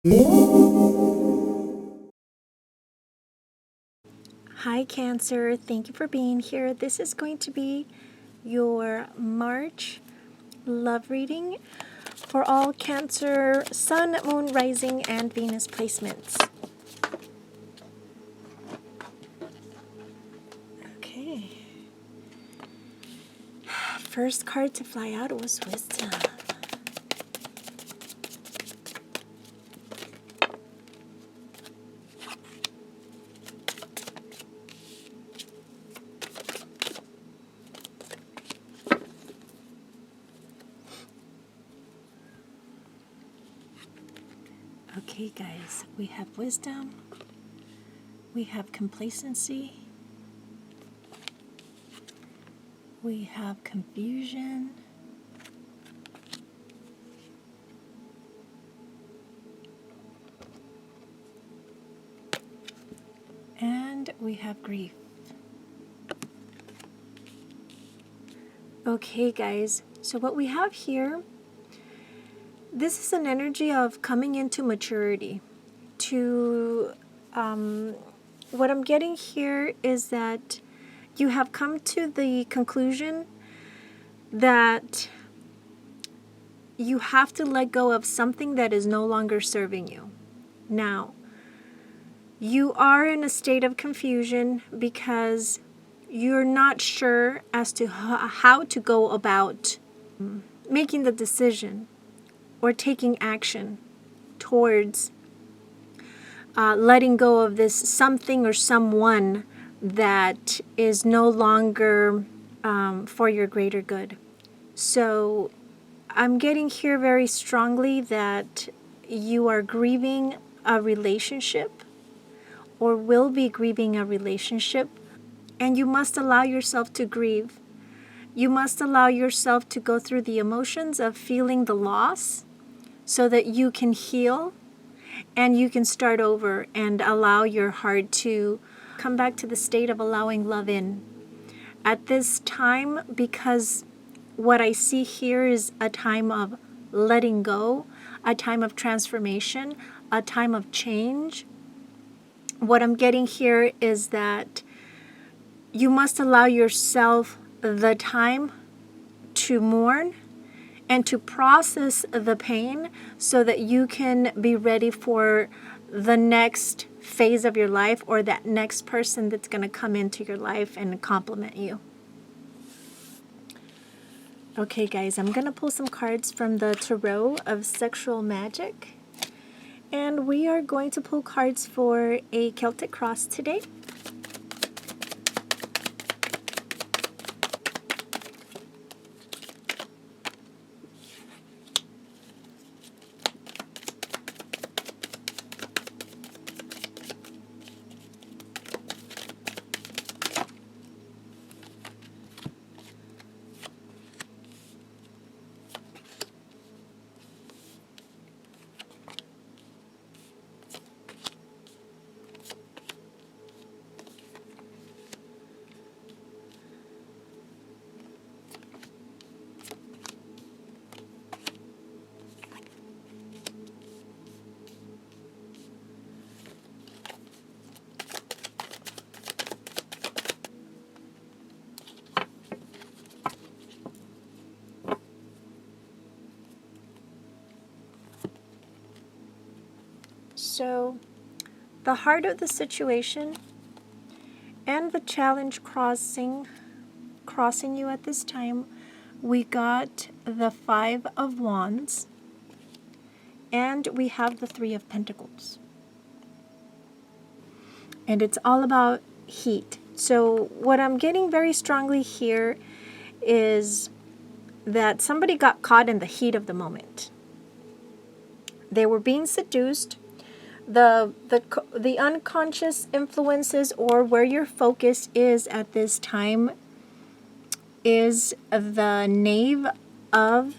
Hi Cancer, thank you for being here. This is going to be your March love reading for all Cancer, Sun, Moon, Rising, and Venus placements. Okay. First card to fly out was Wisdom. Okay guys, we have wisdom, we have complacency, we have confusion, and we have grief. Okay guys, so what we have here, this is an energy of coming into maturity. What I'm getting here is that you have come to the conclusion that you have to let go of something that is no longer serving you. Now, you are in a state of confusion because you're not sure as to how to go about making the decision or taking action towards letting go of this something or someone that is no longer for your greater good. So I'm getting here very strongly that you are grieving a relationship or will be grieving a relationship, and you must allow yourself to grieve. You must allow yourself to go through the emotions of feeling the loss so that you can heal and you can start over and allow your heart to come back to the state of allowing love in. At this time, because what I see here is a time of letting go, a time of transformation, a time of change. What I'm getting here is that you must allow yourself the time to mourn and to process the pain so that you can be ready for the next phase of your life or that next person that's going to come into your life and compliment you. Okay guys, I'm going to pull some cards from the Tarot of Sexual Magic. And we are going to pull cards for a Celtic cross today. So, the heart of the situation and the challenge crossing you at this time, we got the Five of Wands and we have the Three of Pentacles. And it's all about heat. So what I'm getting very strongly here is that somebody got caught in the heat of the moment. They were being seduced. The unconscious influences, or where your focus is at this time, is the Knave of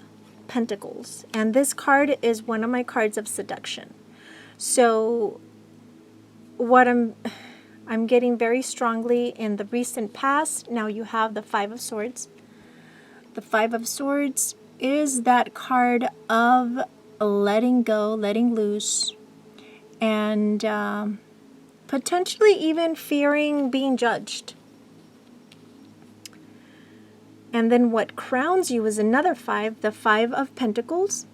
Pentacles. And this card is one of my cards of seduction. So what I'm getting very strongly in the recent past, now you have the Five of Swords. The Five of Swords is that card of letting go, letting loose, and potentially even fearing being judged. And then what crowns you is another 5, the 5 of Pentacles,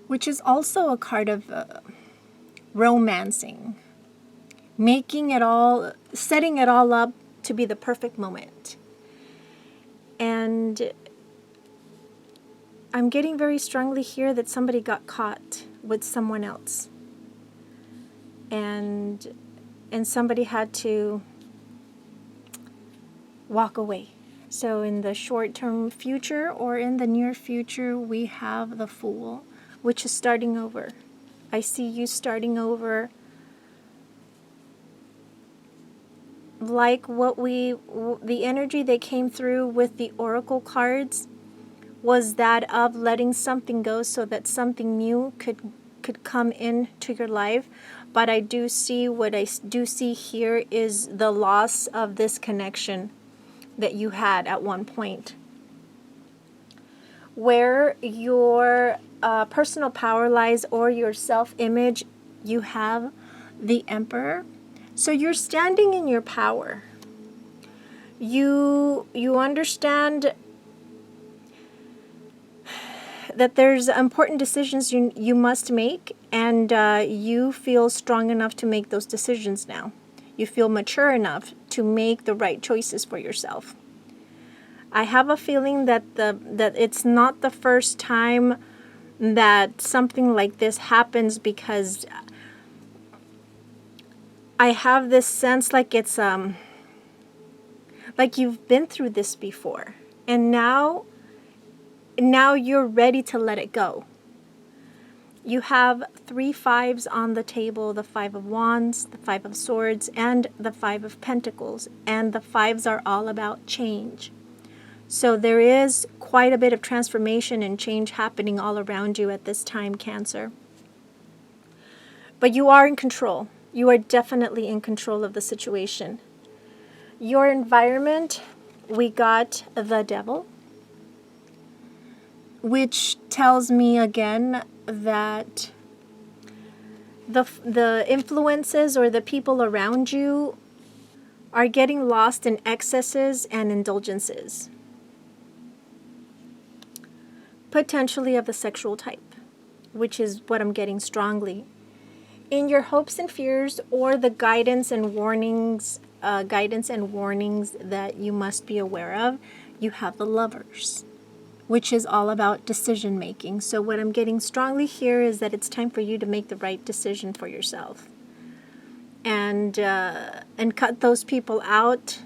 which is also a card of romancing, making it all, setting it all up to be the perfect moment. And I'm getting very strongly here that somebody got caught with someone else. And somebody had to walk away. So in the short-term future or in the near future, we have the Fool, which is starting over. I see you starting over, like the energy that came through with the Oracle cards was that of letting something go so that something new could come into your life. But I do see, what I do see here is the loss of this connection that you had at one point, where your personal power lies, or your self-image. You have the Emperor, so you're standing in your power. You understand that there's important decisions you must make, and you feel strong enough to make those decisions now. You feel mature enough to make the right choices for yourself. I have a feeling that it's not the first time that something like this happens, because I have this sense like it's like you've been through this before, and now you're ready to let it go. You have 3 5s on the table, the 5 of Wands, the 5 of Swords, and the 5 of Pentacles. And the 5s are all about change. So there is quite a bit of transformation and change happening all around you at this time, Cancer. But you are in control. You are definitely in control of the situation. Your environment, we got the Devil, which tells me again that the influences or the people around you are getting lost in excesses and indulgences, potentially of the sexual type, which is what I'm getting strongly. In your hopes and fears, or the guidance and warnings that you must be aware of, you have the Lovers, which is all about decision making. So what I'm getting strongly here is that it's time for you to make the right decision for yourself, and cut those people out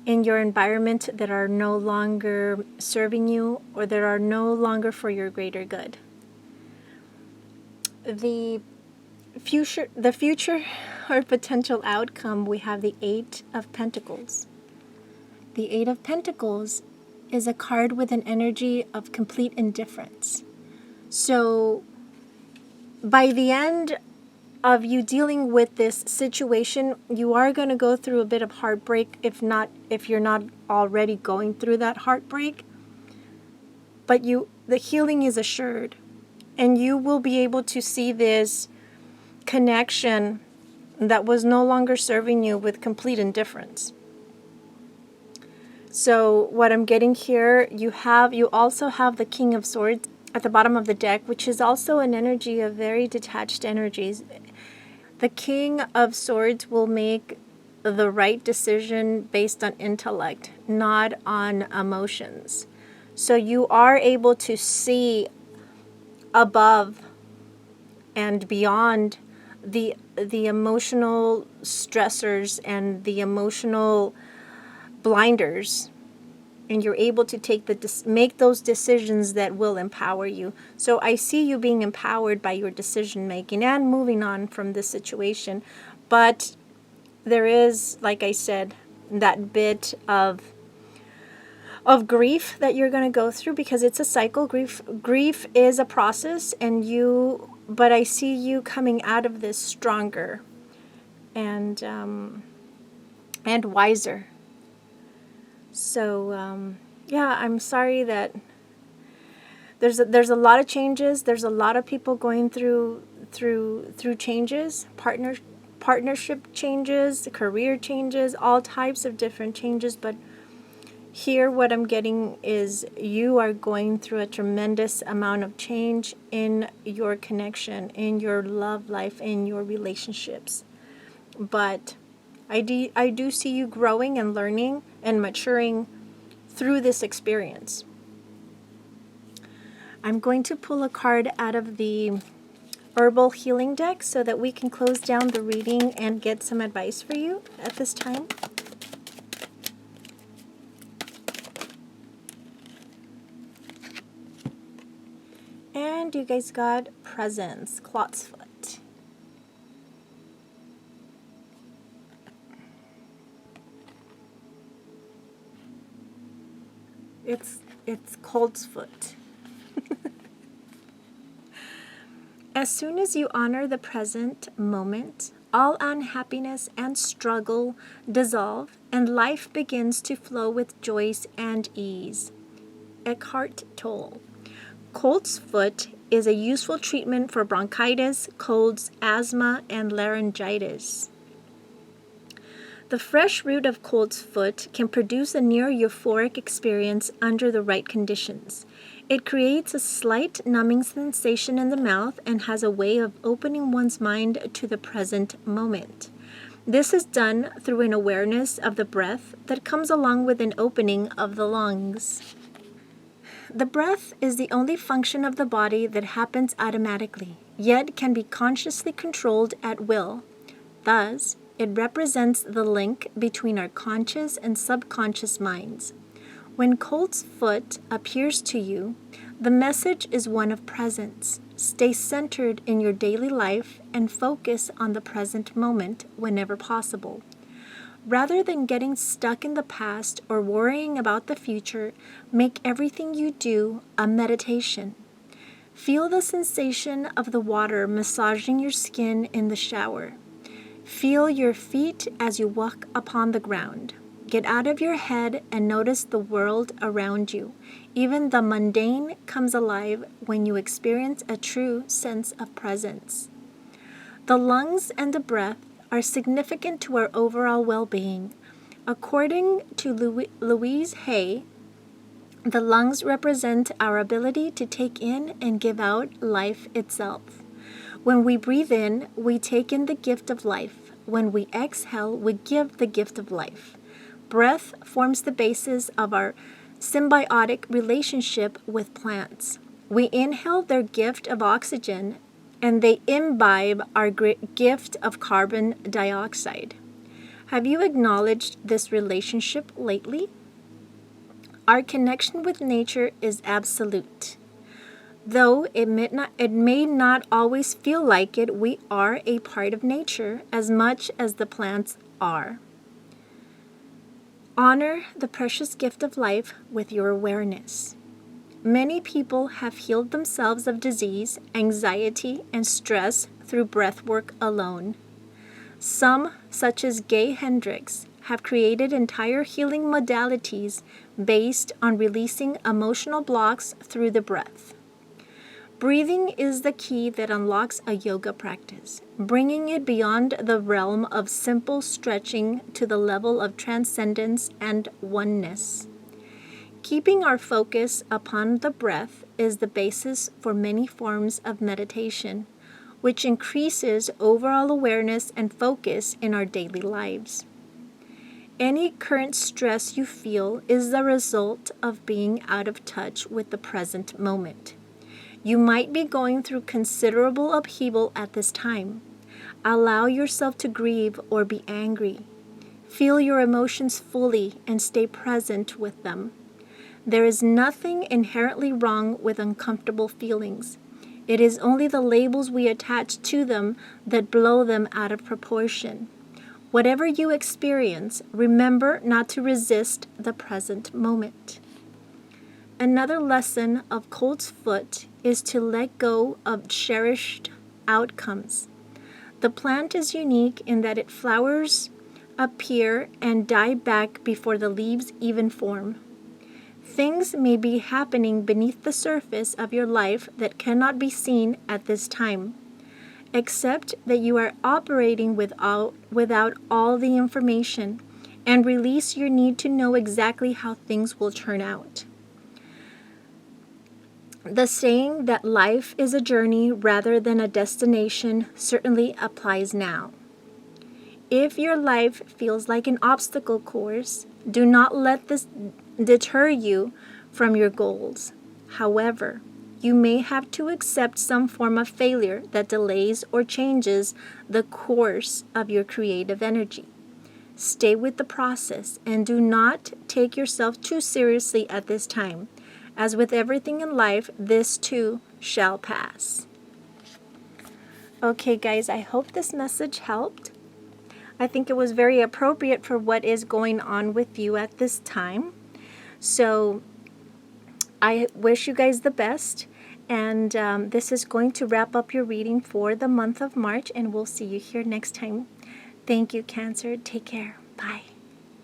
in your environment that are no longer serving you, or that are no longer for your greater good. The future or potential outcome, we have the 8 of Pentacles. The 8 of Pentacles is a card with an energy of complete indifference. So by the end of you dealing with this situation, you are going to go through a bit of heartbreak, if you're not already going through that heartbreak. But the healing is assured, and you will be able to see this connection that was no longer serving you with complete indifference. So what I'm getting here, you also have the King of Swords at the bottom of the deck, which is also an energy of very detached energies. The King of Swords will make the right decision based on intellect, not on emotions. So you are able to see above and beyond the emotional stressors and the emotional blinders, and you're able to make those decisions that will empower you. So I see you being empowered by your decision making and moving on from this situation. But there is, like I said, that bit of grief that you're going to go through, because it's a cycle. Grief is a process, but I see you coming out of this stronger and wiser. So yeah, I'm sorry that There's a lot of changes. There's a lot of people going through changes, partnership changes, career changes, all types of different changes. But here what I'm getting is you are going through a tremendous amount of change in your connection, in your love life, in your relationships. But I do see you growing and learning and maturing through this experience. I'm going to pull a card out of the Herbal healing deck so that we can close down the reading and get some advice for you at this time. And you guys got Presence, Clot's Foot. It's Colt's Foot. As soon as you honor the present moment, all unhappiness and struggle dissolve, and life begins to flow with joy and ease. Eckhart Tolle. Colt's Foot is a useful treatment for bronchitis, colds, asthma, and laryngitis. The fresh root of Colt's Foot can produce a near euphoric experience under the right conditions. It creates a slight numbing sensation in the mouth and has a way of opening one's mind to the present moment. This is done through an awareness of the breath that comes along with an opening of the lungs. The breath is the only function of the body that happens automatically, yet can be consciously controlled at will. Thus, it represents the link between our conscious and subconscious minds. When Colt's Foot appears to you, the message is one of presence. Stay centered in your daily life and focus on the present moment whenever possible. Rather than getting stuck in the past or worrying about the future, make everything you do a meditation. Feel the sensation of the water massaging your skin in the shower. Feel your feet as you walk upon the ground. Get out of your head and notice the world around you. Even the mundane comes alive when you experience a true sense of presence. The lungs and the breath are significant to our overall well-being. According to Louise Hay, the lungs represent our ability to take in and give out life itself. When we breathe in, we take in the gift of life. When we exhale, we give the gift of life. Breath forms the basis of our symbiotic relationship with plants. We inhale their gift of oxygen, and they imbibe our gift of carbon dioxide. Have you acknowledged this relationship lately? Our connection with nature is absolute. Though it may not always feel like it, we are a part of nature as much as the plants are. Honor the precious gift of life with your awareness. Many people have healed themselves of disease, anxiety, and stress through breath work alone. Some, such as Gay Hendricks, have created entire healing modalities based on releasing emotional blocks through the breath. Breathing is the key that unlocks a yoga practice, bringing it beyond the realm of simple stretching to the level of transcendence and oneness. Keeping our focus upon the breath is the basis for many forms of meditation, which increases overall awareness and focus in our daily lives. Any current stress you feel is the result of being out of touch with the present moment. You might be going through considerable upheaval at this time. Allow yourself to grieve or be angry. Feel your emotions fully and stay present with them. There is nothing inherently wrong with uncomfortable feelings. It is only the labels we attach to them that blow them out of proportion. Whatever you experience, remember not to resist the present moment. Another lesson of Colt's Foot is to let go of cherished outcomes. The plant is unique in that it flowers, appear, and die back before the leaves even form. Things may be happening beneath the surface of your life that cannot be seen at this time. Accept that you are operating without all the information, and release your need to know exactly how things will turn out. The saying that life is a journey rather than a destination certainly applies now. If your life feels like an obstacle course, do not let this deter you from your goals. However, you may have to accept some form of failure that delays or changes the course of your creative energy. Stay with the process and do not take yourself too seriously at this time. As with everything in life, this too shall pass. Okay, guys, I hope this message helped. I think it was very appropriate for what is going on with you at this time. So I wish you guys the best. And this is going to wrap up your reading for the month of March. And we'll see you here next time. Thank you, Cancer. Take care. Bye.